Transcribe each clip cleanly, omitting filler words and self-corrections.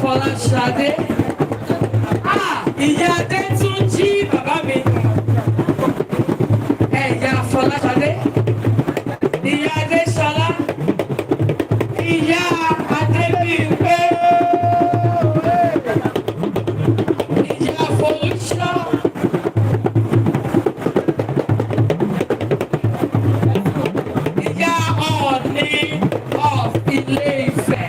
Folashade. Ìyá Adé tún jí bàbá mi. Ìyá Folashade. Ìyá Adé Ṣọlá. Ìyá Adé Bímpé. Ìyá Folúṣọ́. Ìyá Ooni of Ife.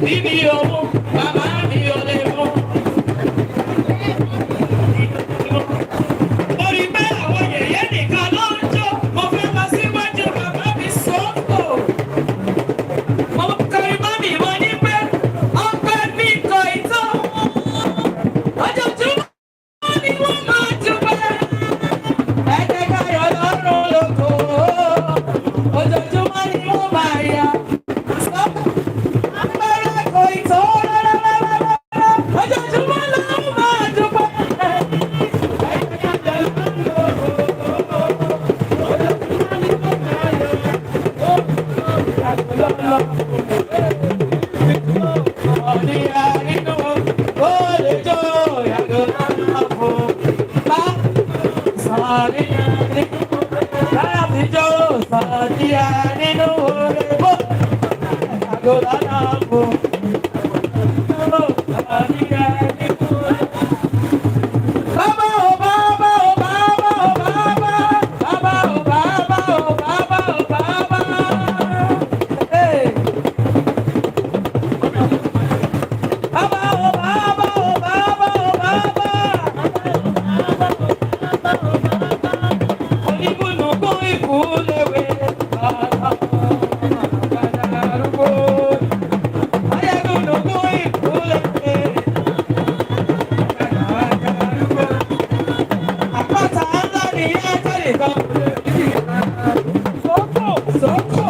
níbi owó bàbá mi ò lè mú. Orí pé àwọn yẹ̀yẹ́ nìkan ló ń jó, mo fẹ́ lọ síwájú bàbá mi sọ́kò. Mo kọrin mọ́ mi mo ní pé ọpẹ́ mi kò ì tó. Ojoojúmọ́ ni wọ́n máa dúpẹ́. Ẹ jẹ́ ká yọ̀ lọ́rùn lóko. Ojoojúmọ́ ni wọ́n máa yà. Agbára kò ì tó rárá. Ojoojúmọ́ ló máa dúpẹ́. Ẹ jẹ́ ká yọ̀ lọ́rùn lóko. Ojoojúmọ́ ni wọ́n máa yà. Ọ̀nì àrínú ó lè jó yàgò lọ́nà fún bá sọ̀rí àrínú láti jó sọ̀rí àrínú lè bó yàgò lọ́nà fún sọ̀rí àrínú. Bàbá o bàbá o bàbá o bàbá bàbá o bàbá o bàbá o bàbá. Hey. Bàbá o bàbá o bàbá o bàbá. Onígbùnùgbùn ìkúléwé bàbá àgbàdàrúgbó. Ayélujára ìkúléwé àgbàdàrúgbó. Àpáta ńlá ni ẹ́tẹ̀lì kan. Sókò.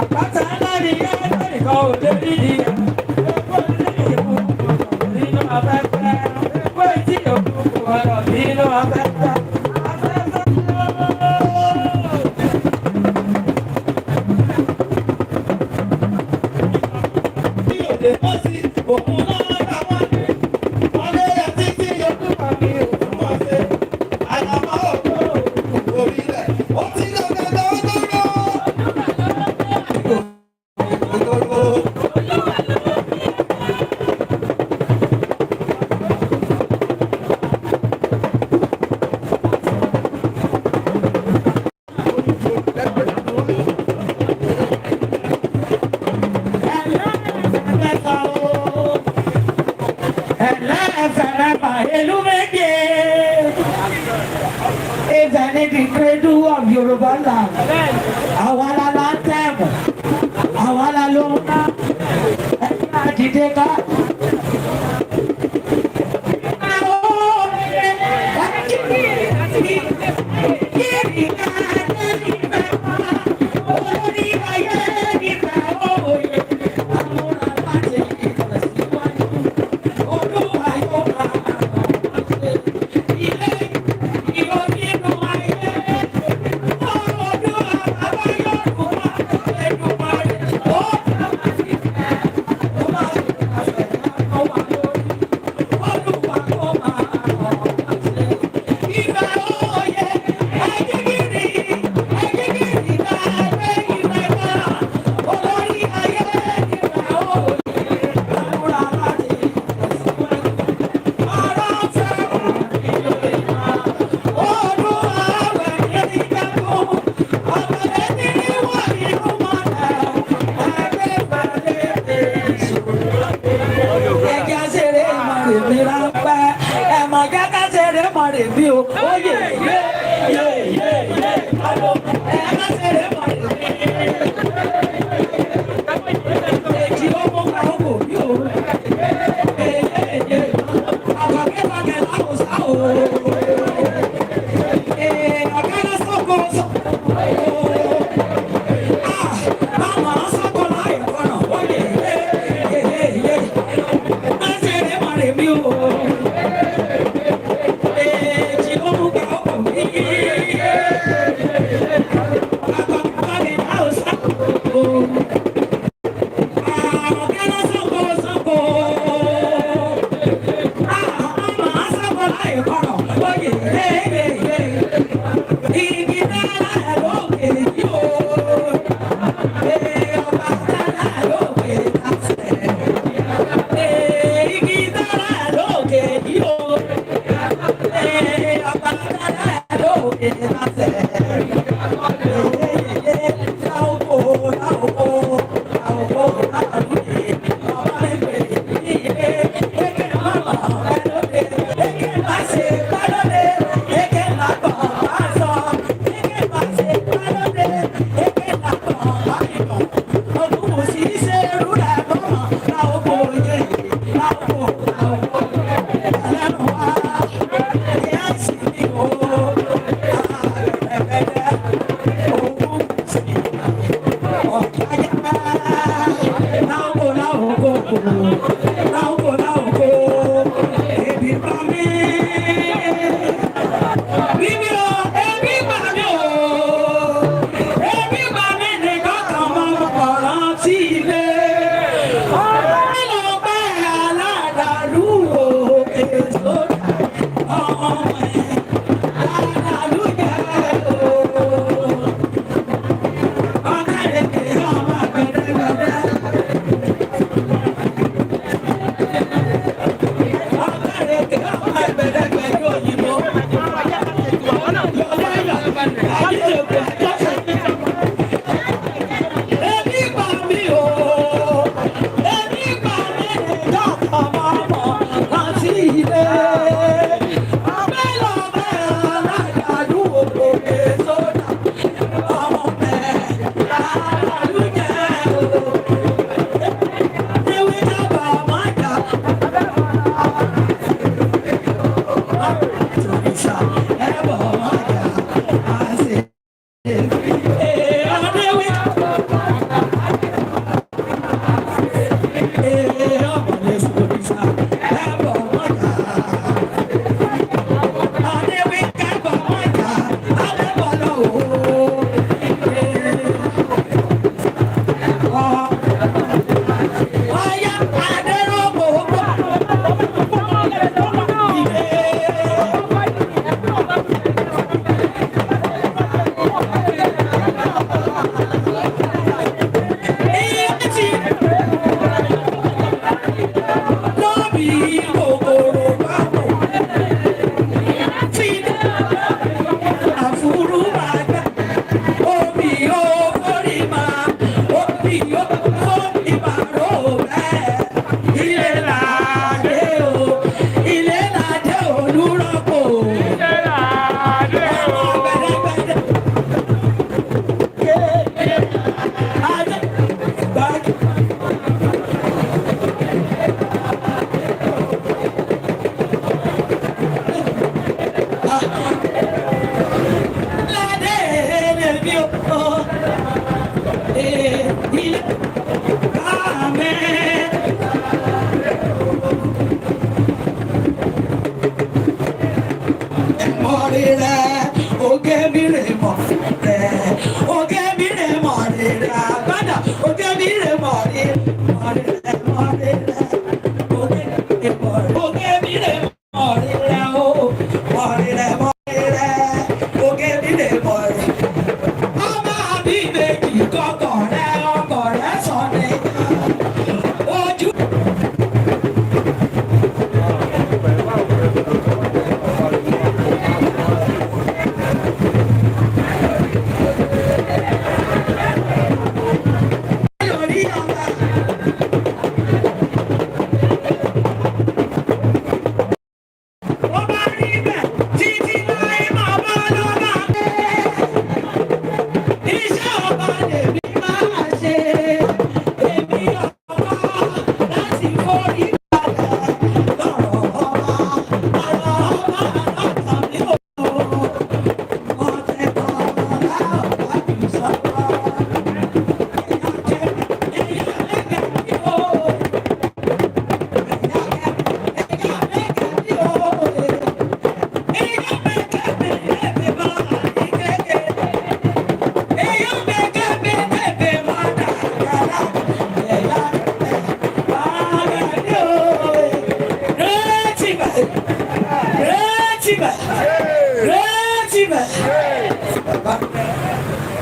Àpáta ńlá ni ẹ́tẹ̀lì kan ò lè rí ìyá. Nínú afẹ́fẹ́, pé tí òkú kò ọ̀rọ̀ nínú afẹ́fẹ́. Bí òde mọ́ sí òkú náà táwọn ní. Wọ́n lé ẹtí tí yókù máa ní òkú mọ́ sí. Àyàmọ́ òkú orílẹ̀. Ó ti lọ gẹ́gẹ́ ó dúró. The cradle of Yoruba land. Àwa la anthem. Àwa la ló ń ká. Ẹ̀ka àdìdé ká.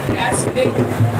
That's big.